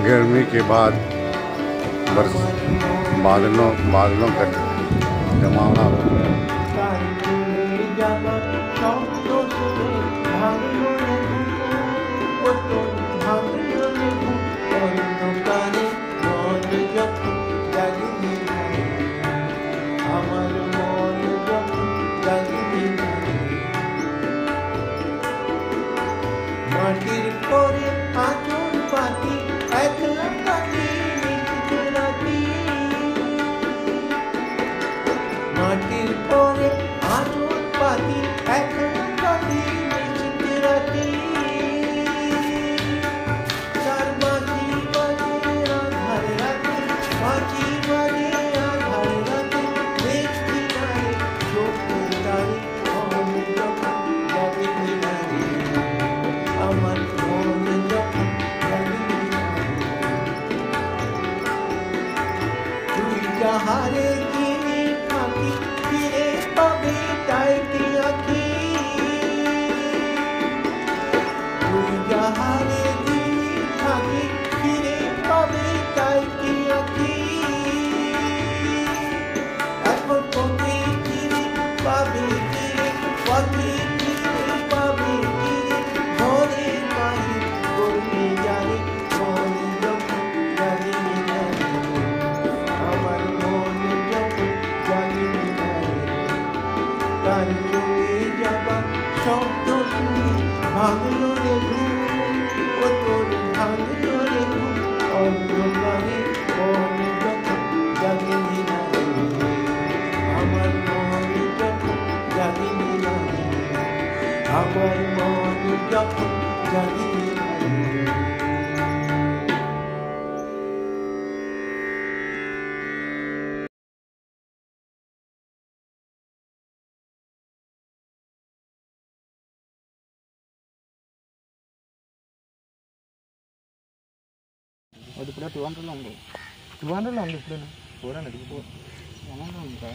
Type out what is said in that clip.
गर्मी के बाद बादलों का जमावड़ा মাটির পরে আচল পাতি একলা কাটি নিচে রাতি মাটির পরে আচল পাতি একলা কাটি নিচে রাতি তার বাজি বাজে আধার রাতে বাজি বাজে আধার রাতে দেখি তারে চোখে তারে মন যখন যাবে নিরারে আমার মন যখন তুই যাহারে চিনি ফাঁকি ফিরে পাবে তাই কি আঁকি তুই যাহারে চিনি ফাঁকি ফিরে পাবে তাই কি আঁকি এখন তোকে চিনি পাবে ফিরে পাখি ফিরে পাবে ফিরে ঘরে মায়ে গড়ে যায় মন যখন জানি আমার মন যখন জানি তার চলে যাবা শব্দ শুনে ভাঙলো রে ঘুম ও তোর ভাঙলো রে ঘুম অন্ধকারে মন যখন জানি আমার মন যখন জানি আমার মন যখন জানি అది కూడా 200 లో ఉంది 200 లో ఉంది ఇప్పుడు చూడండి 200 ఉంటా